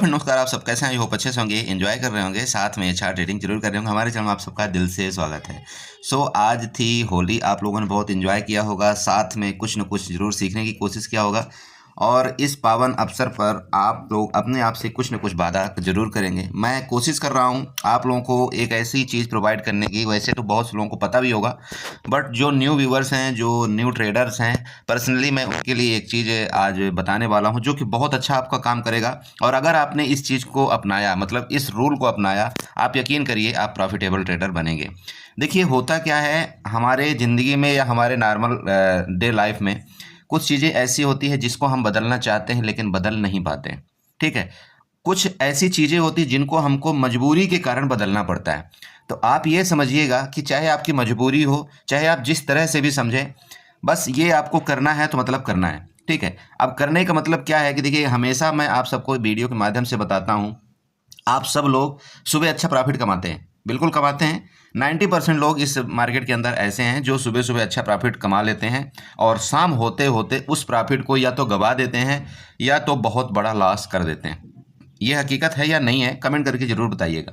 Friend नमस्कार। आप सब कैसे हैं? आई होप अच्छे से होंगे, एंजॉय कर रहे होंगे, साथ में अच्छा ट्रेडिंग जरूर कर रहे होंगे। हमारे चैनल में आप सबका दिल से स्वागत है। आज थी होली, आप लोगों ने बहुत एंजॉय किया होगा, साथ में कुछ न कुछ जरूर सीखने की कोशिश किया होगा और इस पावन अवसर पर आप लोग अपने आप से कुछ न कुछ वादा जरूर करेंगे। मैं कोशिश कर रहा हूं आप लोगों को एक ऐसी चीज़ प्रोवाइड करने की। वैसे तो बहुत से लोगों को पता भी होगा, बट जो न्यू व्यूवर्स हैं, जो न्यू ट्रेडर्स हैं, पर्सनली मैं उनके लिए एक चीज़ आज बताने वाला हूं जो कि बहुत अच्छा आपका काम करेगा। और अगर आपने इस चीज़ को अपनाया, मतलब इस रूल को अपनाया, आप यकीन करिए आप प्रॉफिटेबल ट्रेडर बनेंगे। देखिए होता क्या है हमारे ज़िंदगी में या हमारे नॉर्मल डे लाइफ में कुछ चीज़ें ऐसी होती है जिसको हम बदलना चाहते हैं लेकिन बदल नहीं पाते हैं। ठीक है, कुछ ऐसी चीज़ें होती हैं जिनको हमको मजबूरी के कारण बदलना पड़ता है। तो आप ये समझिएगा कि चाहे आपकी मजबूरी हो, चाहे आप जिस तरह से भी समझें, बस ये आपको करना है तो मतलब करना है। ठीक है, अब करने का मतलब क्या है कि देखिए हमेशा मैं आप सबको वीडियो के माध्यम से बताता हूँ, आप सब लोग सुबह अच्छा प्रॉफिट कमाते हैं, बिल्कुल कमाते हैं। 90% लोग इस मार्केट के अंदर ऐसे हैं जो सुबह सुबह अच्छा प्रॉफिट कमा लेते हैं और शाम होते होते उस प्रॉफिट को या तो गवा देते हैं या तो बहुत बड़ा लॉस कर देते हैं। ये हकीकत है या नहीं है, कमेंट करके ज़रूर बताइएगा।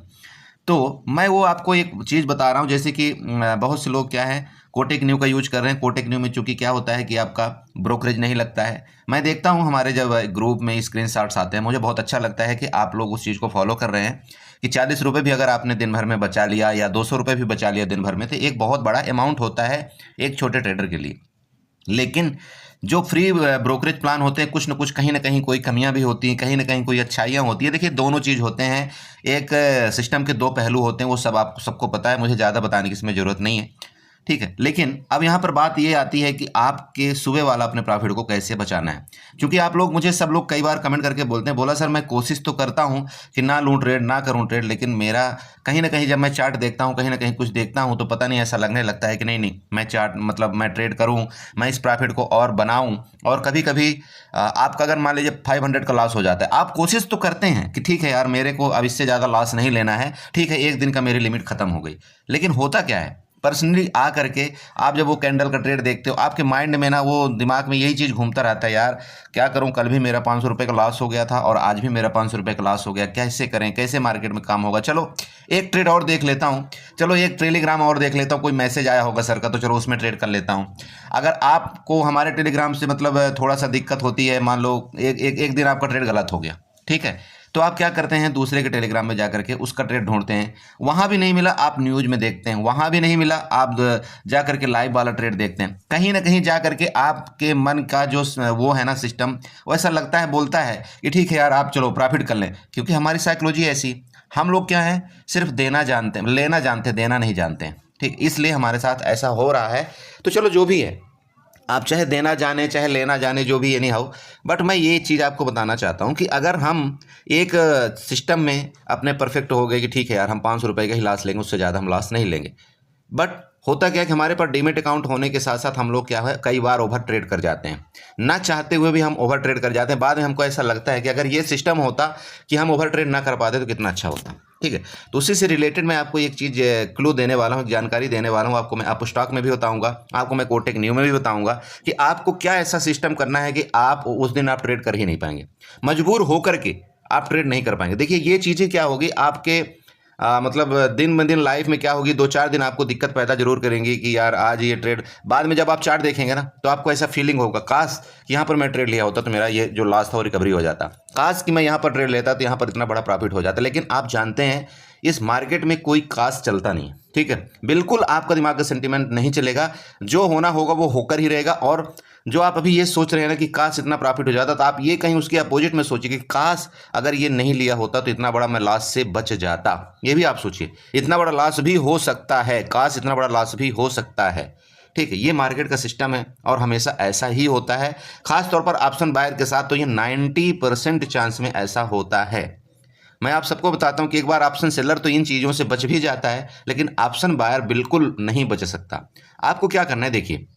तो मैं वो आपको एक चीज़ बता रहा हूँ, जैसे कि बहुत से लोग क्या है कोटेक न्यू का यूज कर रहे हैं। कोटेक न्यू में चूंकि क्या होता है कि आपका ब्रोकरेज नहीं लगता है। मैं देखता हूँ हमारे जब ग्रुप में स्क्रीनशॉट्स आते हैं, मुझे बहुत अच्छा लगता है कि आप लोग उस चीज़ को फॉलो कर रहे हैं कि 40 रुपये भी अगर आपने दिन भर में बचा लिया या 200 रुपये भी बचा लिया दिन भर में, तो एक बहुत बड़ा अमाउंट होता है एक छोटे ट्रेडर के लिए। लेकिन जो फ्री ब्रोकरेज प्लान होते हैं, कुछ न कहीं कोई कमियां भी होती हैं, कहीं ना कहीं कोई अच्छाइयाँ होती है। देखिए दोनों चीज़ होते हैं, एक सिस्टम के दो पहलू होते हैं, वो सब आपको सबको पता है, मुझे ज़्यादा बताने की इसमें ज़रूरत नहीं है। ठीक है, लेकिन अब यहाँ पर बात ये आती है कि आपके सुबह वाला अपने प्रॉफिट को कैसे बचाना है। क्योंकि आप लोग मुझे सब लोग कई बार कमेंट करके बोलते हैं, बोला सर मैं कोशिश तो करता हूँ कि ना लूँ ट्रेड, ना करूँ ट्रेड, लेकिन मेरा कहीं ना कहीं जब मैं चार्ट देखता हूँ, कहीं ना कहीं कुछ देखता हूँ, तो पता नहीं ऐसा लगने लगता है कि नहीं नहीं मैं चार्ट मतलब मैं ट्रेड करूँ, मैं इस प्रॉफिट को और बनाऊँ। और कभी कभी आपका अगर मान लीजिए 500 का लॉस हो जाता है, आप कोशिश तो करते हैं कि ठीक है यार मेरे को अब इससे ज़्यादा लॉस नहीं लेना है, ठीक है एक दिन का मेरी लिमिट खत्म हो गई। लेकिन होता क्या है, पर्सनली आ करके आप जब वो कैंडल का ट्रेड देखते हो, आपके माइंड में ना वो दिमाग में यही चीज़ घूमता रहता है, यार क्या करूं, कल भी मेरा 500 रुपये का लॉस हो गया था और आज भी मेरा 500 रुपये का लॉस हो गया, कैसे करें, कैसे मार्केट में काम होगा। चलो एक ट्रेड और देख लेता हूं, चलो एक टेलीग्राम और देख लेता हूं, कोई मैसेज आया होगा सर का, तो चलो उसमें ट्रेड कर लेता हूं। अगर आपको हमारे टेलीग्राम से मतलब थोड़ा सा दिक्कत होती है, मान लो एक दिन आपका ट्रेड गलत हो गया, ठीक है, तो आप क्या करते हैं, दूसरे के टेलीग्राम में जाकर के उसका ट्रेड ढूंढते हैं, वहां भी नहीं मिला आप न्यूज में देखते हैं, वहां भी नहीं मिला आप जा करके लाइव वाला ट्रेड देखते हैं। कहीं ना कहीं जा करके आपके मन का जो वो है ना सिस्टम, वैसा लगता है, बोलता है कि ठीक है यार आप चलो प्रॉफिट कर लें। क्योंकि हमारी साइकोलॉजी ऐसी, हम लोग क्या है सिर्फ देना जानते हैं, लेना जानते हैं, देना नहीं जानते हैं। ठीक, इसलिए हमारे साथ ऐसा हो रहा है। तो चलो जो भी है, आप चाहे देना जाने चाहे लेना जाने, जो भी एनी हाउ, बट मैं ये चीज़ आपको बताना चाहता हूँ कि अगर हम एक सिस्टम में अपने परफेक्ट हो गए कि ठीक है यार हम 500 रुपये का ही लॉस लेंगे, उससे ज़्यादा हम लॉस नहीं लेंगे, बट होता क्या है कि हमारे पास डीमेट अकाउंट होने के साथ साथ हम लोग क्या है कई बार ओवर ट्रेड कर जाते हैं, ना चाहते हुए भी हम ओवर ट्रेड कर जाते हैं। बाद में हमको ऐसा लगता है कि अगर ये सिस्टम होता कि हम ओवर ट्रेड ना कर पाते तो कितना अच्छा होता। ठीक है, तो उसी से रिलेटेड मैं आपको एक चीज़ क्लू देने वाला हूँ, जानकारी देने वाला हूँ आपको। मैं अप स्टॉक में भी बताऊँगा, आपको मैं कोटेक न्यू में भी बताऊँगा कि आपको क्या ऐसा सिस्टम करना है कि आप उस दिन आप ट्रेड कर ही नहीं पाएंगे, मजबूर होकर के आप ट्रेड नहीं कर पाएंगे। देखिए ये चीज़ें क्या होगी आपके मतलब दिन ब दिन लाइफ में क्या होगी, 2-4 दिन आपको दिक्कत पैदा जरूर करेंगी कि यार आज ये ट्रेड, बाद में जब आप चार्ट देखेंगे ना तो आपको ऐसा फीलिंग होगा काश कि यहाँ पर मैं ट्रेड लिया होता तो मेरा ये जो लॉस था वो रिकवरी हो जाता, काश कि मैं यहाँ पर ट्रेड लेता तो यहाँ पर इतना बड़ा प्रॉफिट हो जाता। लेकिन आप जानते हैं इस मार्केट में कोई काश चलता नहीं है। ठीक है, बिल्कुल आपका दिमाग का सेंटीमेंट नहीं चलेगा, जो होना होगा वो होकर ही रहेगा। और जो आप अभी ये सोच रहे हैं ना कि काश इतना प्रॉफिट हो जाता, तो आप ये कहीं उसके अपोजिट में सोचिए कि काश अगर ये नहीं लिया होता तो इतना बड़ा मैं लॉस से बच जाता। ये भी आप सोचिए, इतना बड़ा लॉस भी हो सकता है, काश इतना बड़ा लॉस भी हो सकता है। ठीक है, ये मार्केट का सिस्टम है और हमेशा ऐसा ही होता है, खास तौर पर ऑप्शन बायर के साथ तो ये 90% चांस में ऐसा होता है। मैं आप सबको बताता हूं कि एक बार ऑप्शन सेलर तो इन चीज़ों से बच भी जाता है, लेकिन ऑप्शन बायर बिल्कुल नहीं बच सकता। आपको क्या करना है, देखिए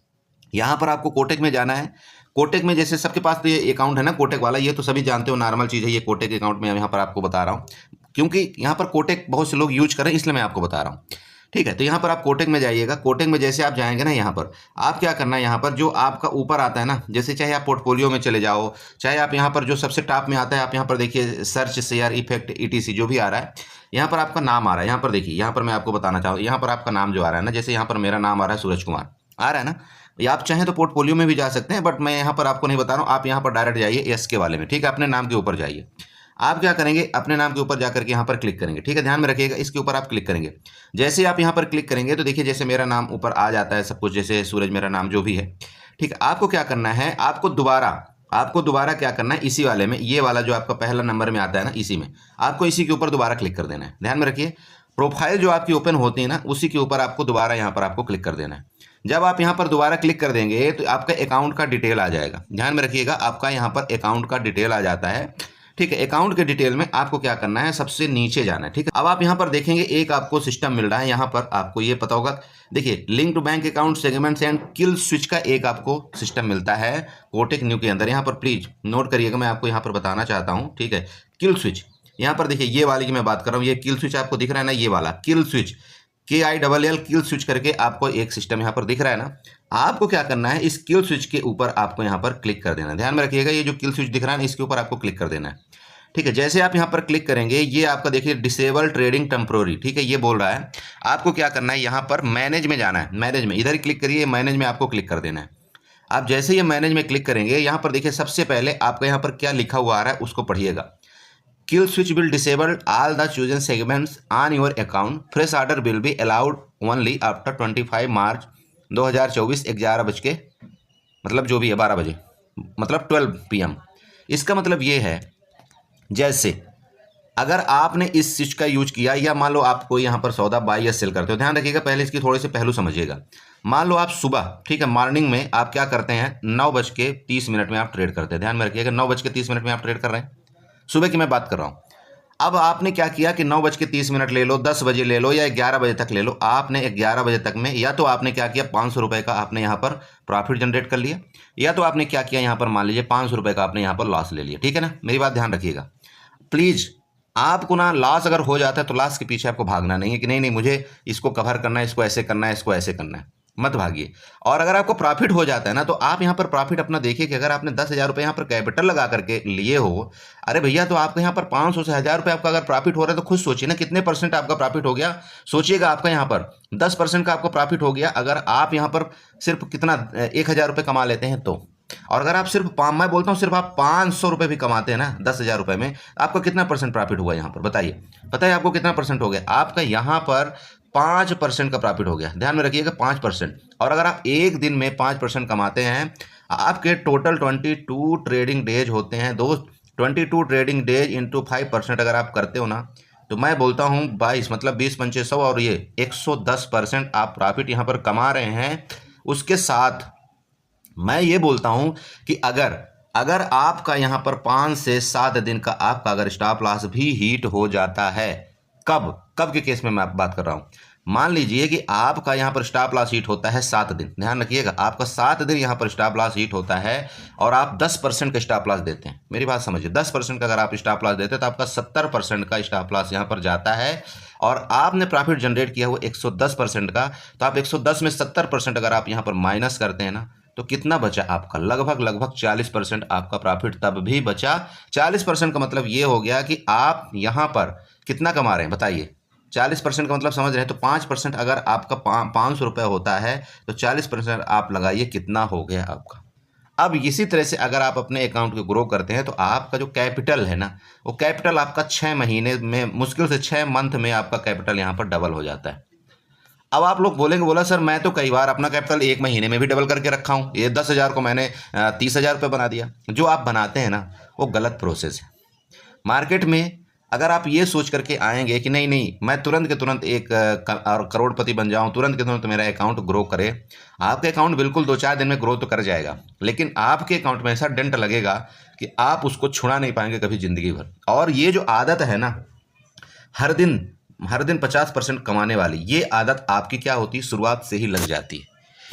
यहाँ पर आपको कोटेक में जाना है। कोटेक में जैसे सबके पास तो ये अकाउंट है ना कोटेक वाला, ये तो सभी जानते हो, नॉर्मल चीज़ है ये कोटेक अकाउंट में। यहाँ पर आपको बता रहा हूँ क्योंकि यहाँ पर कोटेक बहुत से लोग यूज कर रहे हैं, इसलिए मैं आपको बता रहा हूँ। ठीक है। तो यहाँ पर आप कोटेक में जाइएगा। कोटेक में जैसे आप जाएंगे ना, यहाँ पर आप क्या करना है, यहाँ पर जो आपका ऊपर आता है ना, जैसे चाहे आप पोर्टफोलियो में चले जाओ, चाहे आप यहाँ पर जो सबसे टॉप में आता है, आप यहाँ पर देखिए सर्च शेयर इफेक्ट ईटीसी जो भी आ रहा है, यहाँ पर आपका नाम आ रहा है। यहाँ पर देखिए, यहाँ पर मैं आपको बताना चाहूँ, यहाँ पर आपका नाम जो आ रहा है ना, जैसे यहाँ पर मेरा नाम आ रहा है सूरज कुमार आ रहा है ना, या आप चाहें तो पोर्टफोलियो में भी जा सकते हैं, बट मैं यहाँ पर आपको नहीं बता रहा हूँ। आप यहाँ पर डायरेक्ट जाइए एस के वाले में, ठीक है, अपने नाम के ऊपर जाइए। आप क्या करेंगे, अपने नाम के ऊपर जाकर के यहाँ पर क्लिक करेंगे, ठीक है, ध्यान में रखिएगा, इसके ऊपर आप क्लिक करेंगे। जैसे आप यहाँ पर क्लिक करेंगे तो देखिए जैसे मेरा नाम ऊपर आ जाता है सब कुछ, जैसे सूरज मेरा नाम जो भी है, ठीक है। आपको क्या करना है, आपको दोबारा क्या करना है, इसी वाले में, ये वाला जो आपका पहला नंबर में आता है ना, इसी में आपको इसी के ऊपर दोबारा क्लिक कर देना है। ध्यान में रखिए, प्रोफाइल जो आपकी ओपन होती है ना, उसी के ऊपर आपको दोबारा यहाँ पर आपको क्लिक कर देना है। जब आप यहाँ पर दोबारा क्लिक कर देंगे तो आपका अकाउंट का डिटेल आ जाएगा। ध्यान में रखिएगा, आपका यहाँ पर अकाउंट का डिटेल आ जाता है, ठीक है। अकाउंट के डिटेल में आपको क्या करना है, सबसे नीचे जाना है, ठीक है। अब आप यहाँ पर देखेंगे एक आपको सिस्टम मिल रहा है, यहाँ पर आपको ये पता होगा, देखिए link to bank account segments and kill switch का एक आपको सिस्टम मिलता है कोटेक न्यू के अंदर। यहाँ पर प्लीज नोट करिएगा, मैं आपको यहाँ पर बताना चाहता हूँ, ठीक है। किल स्विच, यहाँ पर देखिए ये वाली की मैं बात कर रहा हूँ, ये किल स्विच आपको दिख रहा है ना, ये वाला kill switch, KILL kill switch करके आपको एक सिस्टम यहाँ पर दिख रहा है ना। आपको क्या करना है, इस किल स्विच के ऊपर आपको यहाँ पर क्लिक कर देना है। ध्यान में रखिएगा, ये जो किल स्विच दिख रहा है ना, इसके ऊपर आपको क्लिक कर देना है, ठीक है। जैसे आप यहाँ पर क्लिक करेंगे, ये आपका देखिए डिसेबल ट्रेडिंग टेम्पोररी, ठीक है, ये बोल रहा है। आपको क्या करना है, यहाँ पर मैनेज में जाना है, मैनेज में इधर ही क्लिक करिए, मैनेज में आपको क्लिक कर देना है। आप जैसे ही मैनेज में क्लिक करेंगे, यहाँ पर देखिए सबसे पहले आपका यहाँ पर क्या लिखा हुआ आ रहा है उसको पढ़िएगा। Kill switch will disable all the chosen segments on your account, fresh order will be allowed only after 25 मार्च 2024 11 बज के, मतलब जो भी है 12 बजे, मतलब 12 PM। इसका मतलब ये है, जैसे अगर आपने इस स्विच का यूज किया, या मान लो आपको यहाँ पर सौदा बाई या सेल करते हो, ध्यान रखिएगा, पहले इसकी थोड़े से पहलू समझिएगा। मान लो आप सुबह, ठीक है, मॉर्निंग में आप क्या करते हैं, 9:30 में आप ट्रेड करते हैं। ध्यान में रखिएगा, 9:30 में आप ट्रेड कर रहे हैं, सुबह की मैं बात कर रहा हूँ। अब आपने क्या किया कि 9:30 ले लो, 10 बजे ले लो, या 11 बजे तक ले लो। आपने 11 बजे तक में या तो आपने क्या किया, 500 रुपये का आपने यहाँ पर प्रॉफिट जनरेट कर लिया, या तो आपने क्या किया, यहाँ पर मान लीजिए 500 रुपये का आपने यहाँ पर लॉस ले लिया, ठीक है ना। मेरी बात ध्यान रखिएगा प्लीज़, आपको ना लॉस अगर हो जाता है तो लॉस के पीछे आपको भागना नहीं है कि नहीं मुझे इसको कवर करना है, इसको ऐसे करना है, इसको ऐसे करना है, मत भागिए। और अगर आपको प्रॉफिट हो जाता है ना, तो आप यहाँ पर प्रॉफिट अपना देखिए कि अगर आपने 10,000 रुपये यहाँ पर कैपिटल लगा करके लिए हो, अरे भैया, तो आपके यहाँ पर 500 से 1,000 रुपये आपका अगर प्रॉफिट हो रहा है, तो खुद सोचिए ना कितने परसेंट आपका प्रॉफिट हो गया। सोचिएगा, आपका यहाँ पर 10% का आपको प्रॉफिट हो गया। अगर आप यहाँ पर सिर्फ कितना 1,000 रुपये कमा लेते हैं तो, और अगर आप सिर्फ मैं बोलता हूँ सिर्फ आप 500 रुपये भी कमाते हैं ना 10,000 रुपये में, आपका कितना परसेंट प्रॉफिट हुआ यहाँ पर, बताइए, पता है आपको कितना परसेंट हो गया? आपका यहाँ पर 5% का प्रॉफिट हो गया। ध्यान में रखिएगा, 5%। और अगर आप एक दिन में 5% कमाते हैं, आपके टोटल 22 ट्रेडिंग डेज होते हैं दोस्त। 22 ट्रेडिंग डेज इंटू 5% अगर आप करते हो ना, तो मैं बोलता हूँ 22 मतलब 20-2500, और ये 110% आप प्रॉफिट यहाँ पर कमा रहे हैं। उसके साथ मैं ये बोलता हूं कि अगर आपका यहां पर 5 से 7 दिन का आपका अगर स्टॉप लॉस भी हिट हो जाता है, कब के केस में मैं बात कर रहा हूं, मान लीजिए कि आपका यहां पर स्टॉप लॉस हिट होता है 7 दिन, ध्यान रखिएगा, आपका 7 दिन यहां पर स्टॉप लॉस हिट होता है, और आप 10% का स्टॉप लॉस देते हैं। मेरी बात समझिए, 10% का अगर आप स्टॉप लॉस देते हैं तो आपका 70% का स्टॉप लॉस यहां पर जाता है, और आपने प्रॉफिट जनरेट किया हुआ 110% का, तो आप 110 में 70% अगर आप यहां पर माइनस करते हैं ना, तो कितना बचा आपका, लगभग 40% आपका प्रॉफिट तब भी बचा। 40% का मतलब ये हो गया कि आप यहाँ पर कितना कमा रहे हैं, बताइए। 40% का मतलब समझ रहे हैं, तो 5% अगर आपका 500 रुपये होता है, तो 40% आप लगाइए, कितना हो गया आपका। अब इसी तरह से अगर आप अपने अकाउंट को ग्रो करते हैं, तो आपका जो कैपिटल है ना, वो कैपिटल आपका 6 महीने में, मुश्किल से 6 मंथ में आपका कैपिटल यहाँ पर डबल हो जाता है। अब आप लोग बोलेंगे, बोला सर मैं तो कई बार अपना कैपिटल 1 महीने में भी डबल करके रखा हूँ, ये 10,000 को मैंने 30,000 रुपये बना दिया। जो आप बनाते हैं ना, वो गलत प्रोसेस है। मार्केट में अगर आप ये सोच करके आएंगे कि नहीं मैं तुरंत के तुरंत एक और करोड़पति बन जाऊं, तुरंत के तुरंत मेरा अकाउंट ग्रो करे, आपके अकाउंट बिल्कुल 2-4 दिन में ग्रो तो कर जाएगा, लेकिन आपके अकाउंट में ऐसा डेंट लगेगा कि आप उसको छुड़ा नहीं पाएंगे कभी ज़िंदगी भर। और ये जो आदत है ना, हर दिन 50% कमाने वाली, ये आदत आपकी क्या होती है, शुरुआत से ही लग जाती है।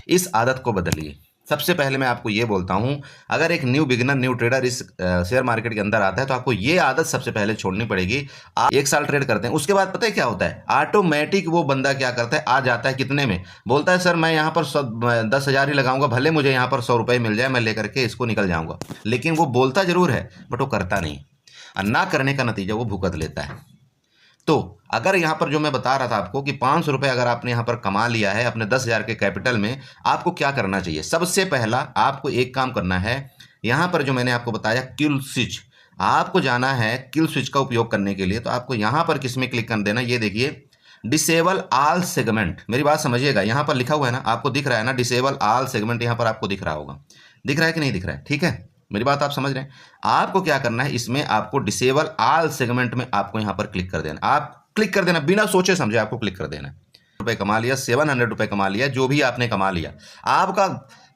इस आदत को बदलिए। सबसे पहले मैं आपको ये बोलता हूं, अगर एक न्यू बिगिनर न्यू ट्रेडर इस शेयर मार्केट के अंदर आता है तो आपको ये आदत सबसे पहले छोड़नी पड़ेगी। आप 1 साल ट्रेड करते हैं, उसके बाद पता है क्या होता है, ऑटोमेटिक वो बंदा क्या करता है, आ जाता है कितने में, बोलता है सर मैं यहाँ पर 10,000 ही लगाऊंगा, भले मुझे यहाँ पर 100 रुपये मिल जाए, मैं लेकर के इसको निकल जाऊंगा। लेकिन वो बोलता जरूर है बट वो करता नहीं, और ना करने का नतीजा वो भुगत लेता है। तो अगर यहाँ पर जो मैं बता रहा था आपको कि 500 रुपये अगर आपने यहाँ पर कमा लिया है अपने 10,000 के कैपिटल में, आपको क्या करना चाहिए, सबसे पहला आपको एक काम करना है। यहाँ पर जो मैंने आपको बताया किल स्विच, आपको जाना है किल स्विच का उपयोग करने के लिए। तो आपको यहाँ पर किस में क्लिक कर देना, ये देखिए डिसेबल ऑल सेगमेंट। मेरी बात समझिएगा, यहाँ पर लिखा हुआ है ना, आपको दिख रहा है ना डिसेबल ऑल सेगमेंट, यहाँ पर आपको दिख रहा होगा, दिख रहा है कि नहीं दिख रहा है, ठीक है, मेरी बात आप समझ रहे हैं। आपको क्या करना है, इसमें आपको डिसेबल ऑल सेगमेंट में आपको यहाँ पर क्लिक कर देना, आप क्लिक कर देना, बिना सोचे समझे आपको क्लिक कर देना। रुपए कमा लिया, 700 रुपये कमा लिया, जो भी आपने कमा लिया, आपका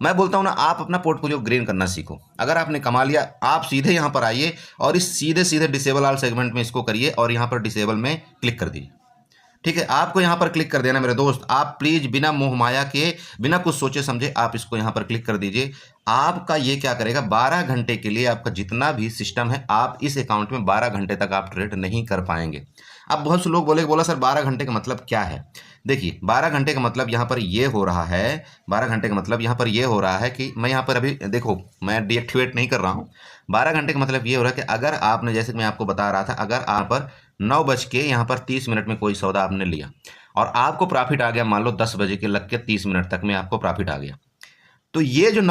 मैं बोलता हूं ना, आप अपना पोर्टफोलियो ग्रीन करना सीखो। अगर आपने कमा लिया, आप सीधे यहां पर आइए और इस सीधे सीधे डिसेबल ऑल सेगमेंट में इसको करिए और यहां पर डिसेबल में क्लिक कर दीजिए, ठीक है। आपको यहां पर क्लिक कर देना मेरे दोस्त, आप प्लीज बिना मोह माया के, बिना कुछ सोचे समझे आप इसको यहां पर क्लिक कर दीजिए। आपका ये क्या करेगा, 12 घंटे के लिए आपका जितना भी सिस्टम है, आप इस अकाउंट में 12 घंटे तक आप ट्रेड नहीं कर पाएंगे। अब बहुत से लोग बोला सर 12 घंटे का मतलब क्या है। देखिए 12 घंटे का मतलब यहाँ पर ये हो रहा है, 12 घंटे का मतलब यहाँ पर ये हो रहा है कि मैं यहाँ पर अभी देखो मैं डीएक्टिवेट नहीं कर रहा हूँ। 12 घंटे का मतलब ये हो रहा है कि अगर आपने, जैसे कि मैं आपको बता रहा था, अगर आप पर 9 बज के 30 में कोई सौदा आपने लिया और आपको प्रॉफिट आ गया, मान लो 10 बजे के लग के 30 मिनट तक में आपको प्रॉफिट आ गया, तो ये जो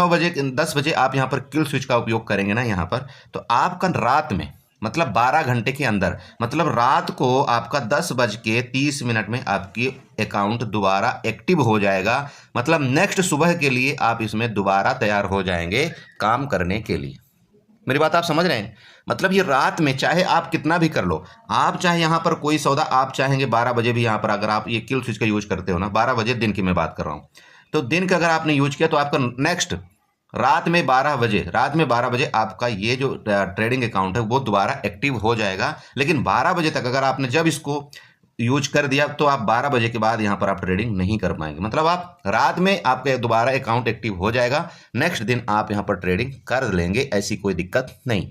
10 बजे आप यहाँ पर किल स्विच का उपयोग करेंगे ना यहाँ पर, तो आपका रात में मतलब 12 घंटे के अंदर, मतलब रात को आपका 10 बज के 30 मिनट में आपकी अकाउंट दोबारा एक्टिव हो जाएगा। मतलब नेक्स्ट सुबह के लिए आप इसमें दोबारा तैयार हो जाएंगे काम करने के लिए। मेरी बात आप समझ रहे हैं, मतलब ये रात में चाहे आप कितना भी कर लो, आप चाहे यहाँ पर कोई सौदा आप चाहेंगे 12 बजे भी, यहाँ पर अगर आप ये किल स्विच का यूज करते हो ना, 12 बजे दिन की मैं बात कर रहा हूँ, तो दिन का अगर आपने यूज किया तो आपका नेक्स्ट रात में 12 बजे आपका ये जो ट्रेडिंग अकाउंट है वो दोबारा एक्टिव हो जाएगा। लेकिन 12 बजे तक अगर आपने जब इसको यूज कर दिया तो आप 12 बजे के बाद यहाँ पर आप ट्रेडिंग नहीं कर पाएंगे। मतलब आप रात में आपके दोबारा अकाउंट एक्टिव हो जाएगा, नेक्स्ट दिन आप यहाँ पर ट्रेडिंग कर लेंगे, ऐसी कोई दिक्कत नहीं।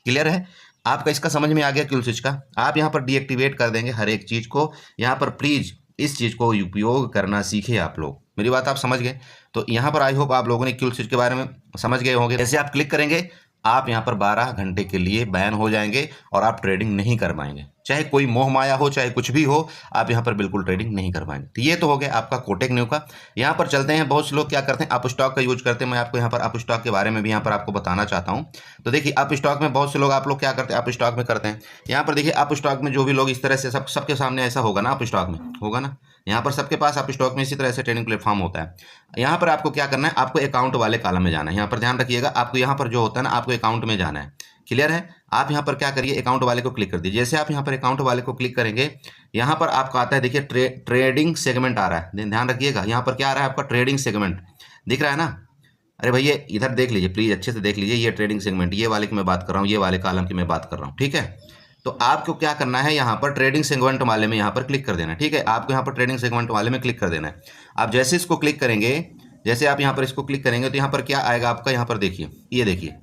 क्लियर है आपका, इसका समझ में आ गया किल स्विच का। आप यहाँ पर डीएक्टिवेट कर देंगे हर एक चीज़ को। यहाँ पर प्लीज़ इस चीज़ को उपयोग करना सीखे आप लोग, मेरी बात आप समझ गए। तो यहाँ पर आई होप आप लोगों ने किल स्विच के बारे में समझ गए होंगे। जैसे आप क्लिक करेंगे आप यहाँ पर 12 घंटे के लिए बैन हो जाएंगे और आप ट्रेडिंग नहीं कर पाएंगे, चाहे कोई मोह माया हो चाहे कुछ भी हो, आप यहाँ पर बिल्कुल ट्रेडिंग नहीं कर पाएंगे। तो ये तो हो गया आपका कोटेक न्यू का। यहाँ पर चलते हैं, बहुत से लोग क्या करते हैं अप स्टॉक का यूज करते हैं। मैं आपको यहाँ पर अप स्टॉक के बारे में भी यहाँ पर आपको बताना चाहता हूँ। तो देखिए अप स्टॉक में बहुत से लोग आप लोग क्या करते हैं, अप स्टॉक में करते हैं। यहाँ पर देखिए अप स्टॉक में जो भी लोग इस तरह से सबके सामने ऐसा होगा ना, अप स्टॉक में होगा ना, यहाँ पर सबके पास अप स्टॉक में इसी तरह से ट्रेडिंग प्लेटफॉर्म होता है। यहाँ पर आपको क्या करना है, आपको अकाउंट वाले कॉलम में जाना है। यहाँ पर ध्यान रखिएगा, आपको यहाँ पर जो होता है ना, आपको अकाउंट में जाना है। क्लियर है, आप यहाँ पर क्या करिए, अकाउंट वाले को क्लिक कर दीजिए। जैसे आप यहाँ पर अकाउंट वाले को क्लिक करेंगे, यहाँ पर आपका आता है देखिए ट्रेडिंग सेगमेंट आ रहा है। ध्यान रखिएगा, यहाँ पर क्या आ रहा है आपका ट्रेडिंग सेगमेंट दिख रहा है ना। अरे भैया इधर देख लीजिए प्लीज, अच्छे से देख लीजिए, ये ट्रेडिंग सेगमेंट, ये वाले की मैं बात कर रहा हूँ, ये वाले कॉलम की मैं बात कर रहा हूँ, ठीक है। तो आपको क्या करना है, यहाँ पर ट्रेडिंग सेगमेंट वाले में यहाँ पर क्लिक कर देना है, ठीक है। आपको यहाँ पर ट्रेडिंग सेगमेंट वाले में क्लिक कर देना है। आप जैसे इसको क्लिक करेंगे, जैसे आप यहाँ पर इसको क्लिक करेंगे तो यहाँ पर क्या आएगा आपका, यहाँ पर देखिए, ये देखिए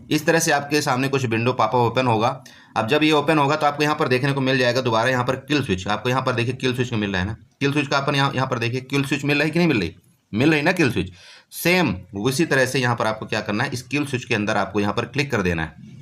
इस तरह से आपके सामने कुछ विंडो पापा ओपन होगा। अब जब ये ओपन होगा तो आपको यहाँ पर देखने को मिल जाएगा दोबारा यहाँ पर किल स्विच। आपको यहाँ पर देखिए किल स्विच मिल रहा है ना, किल स्विच का अपन यहाँ पर देखिए किल स्विच मिल रहा है कि नहीं मिल रही, मिल रही ना किल स्विच। सेम उसी तरह से यहाँ पर आपको क्या करना है, इस किल स्विच के अंदर आपको यहाँ पर क्लिक कर देना है।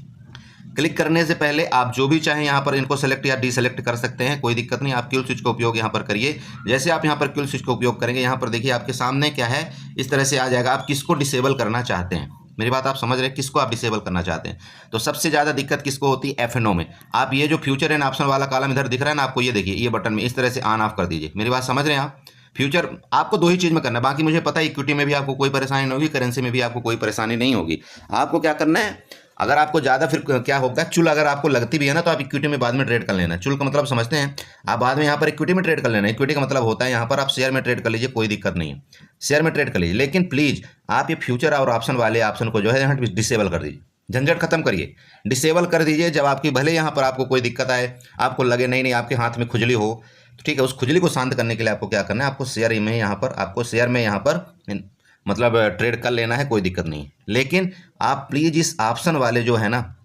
क्लिक करने से पहले आप जो भी चाहें यहाँ पर इनको सेलेक्ट या डीसेलेक्ट कर सकते हैं, कोई दिक्कत नहीं। आप किल स्विच का उपयोग यहाँ पर करिए। जैसे आप यहाँ पर किल स्विच का उपयोग करेंगे, यहाँ पर देखिए आपके सामने क्या है, इस तरह से आ जाएगा। आप किसको डिसेबल करना चाहते हैं, मेरी बात आप समझ रहे हैं, किसको आप डिसेबल करना चाहते हैं। तो सबसे ज़्यादा दिक्कत किसको होती है, एफएनओ में। आप ये जो फ्यूचर एंड ऑप्शन वाला कॉलम इधर दिख रहा है ना आपको, ये देखिए ये बटन में इस तरह से ऑन ऑफ कर दीजिए। मेरी बात समझ रहे हैं आप। फ्यूचर आपको 2 ही चीज़ में करना है, बाकी मुझे पता है इक्विटी में भी आपको कोई परेशानी नहीं होगी, करेंसी में भी आपको कोई परेशानी नहीं होगी। आपको क्या करना है, अगर आपको ज़्यादा फिर क्या होगा, चुल अगर आपको लगती भी है ना तो आप इक्विटी में बाद में ट्रेड कर लेना। चुल का मतलब समझते हैं आप, बाद में यहाँ पर इक्विटी में ट्रेड कर लेना। इक्विटी का मतलब होता है यहाँ पर आप शेयर में ट्रेड कर लीजिए, कोई दिक्कत नहीं है, शेयर में ट्रेड कर लीजिए। लेकिन प्लीज़ आप ये फ्यूचर और ऑप्शन वाले ऑप्शन को जो है यहाँ डिसेबल कर दीजिए, झंझट खत्म करिए, डिसेबल कर दीजिए। जब आपकी भले यहाँ पर आपको कोई दिक्कत आए, आपको लगे नहीं आपके हाथ में खुजली हो, तो ठीक है, उस खुजली को शांत करने के लिए आपको क्या करना है, आपको शेयर में यहाँ पर मतलब ट्रेड कर लेना है, कोई दिक्कत नहीं। लेकिन आप प्लीज़ इस ऑप्शन वाले जो है ना,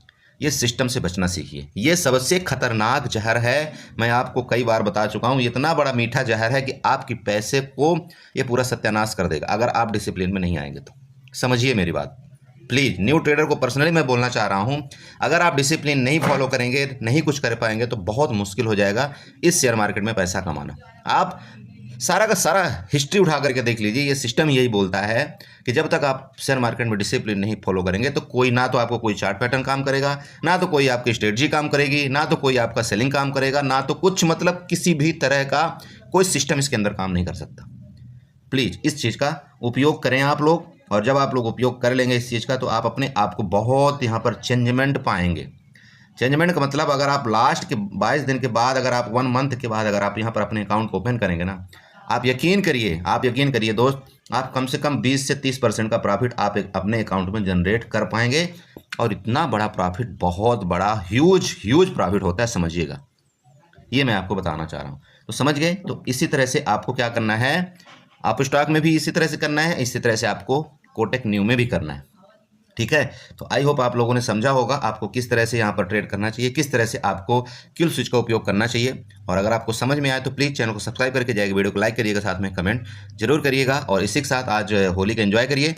ये सिस्टम से बचना सीखिए। ये सबसे खतरनाक जहर है, मैं आपको कई बार बता चुका हूँ। इतना बड़ा मीठा जहर है कि आपके पैसे को ये पूरा सत्यानाश कर देगा अगर आप डिसिप्लिन में नहीं आएंगे तो। समझिए मेरी बात प्लीज़। न्यू ट्रेडर को पर्सनली मैं बोलना चाह रहा हूँ, अगर आप डिसिप्लिन नहीं फॉलो करेंगे, नहीं कुछ कर पाएंगे तो बहुत मुश्किल हो जाएगा इस शेयर मार्केट में पैसा कमाना। आप सारा का सारा हिस्ट्री उठा करके देख लीजिए, ये सिस्टम यही बोलता है कि जब तक आप शेयर मार्केट में डिसिप्लिन नहीं फॉलो करेंगे तो कोई ना तो आपको कोई चार्ट पैटर्न काम करेगा, ना तो कोई आपकी स्ट्रेटजी काम करेगी, ना तो कोई आपका सेलिंग काम करेगा, ना तो कुछ, मतलब किसी भी तरह का कोई सिस्टम इसके अंदर काम नहीं कर सकता। प्लीज़ इस चीज़ का उपयोग करें आप लोग, और जब आप लोग उपयोग कर लेंगे इस चीज़ का तो आप अपने आप को बहुत यहाँ पर चेंजमेंट पाएंगे। चेंजमेंट का मतलब, अगर आप लास्ट के 22 दिन के बाद, अगर आप 1 मंथ के बाद अगर आप यहाँ पर अपने अकाउंट को ओपन करेंगे ना, आप यकीन करिए दोस्त, आप कम से कम 20 से 30% का प्रॉफिट आप अपने अकाउंट में जनरेट कर पाएंगे। और इतना बड़ा प्रॉफिट, बहुत बड़ा ह्यूज प्रॉफिट होता है, समझिएगा। ये मैं आपको बताना चाह रहा हूँ। तो समझ गए? तो इसी तरह से आपको क्या करना है, आप स्टॉक में भी इसी तरह से करना है, इसी तरह से आपको कोटक न्यू में भी करना है। ठीक है? तो आई होप आप लोगों ने समझा होगा आपको किस तरह से यहाँ पर ट्रेड करना चाहिए, किस तरह से आपको किल स्विच का उपयोग करना चाहिए। और अगर आपको समझ में आए तो प्लीज़ चैनल को सब्सक्राइब करके जाइएगा, वीडियो को लाइक करिएगा, साथ में कमेंट जरूर करिएगा। और इसी के साथ आज होली का एंजॉय करिए।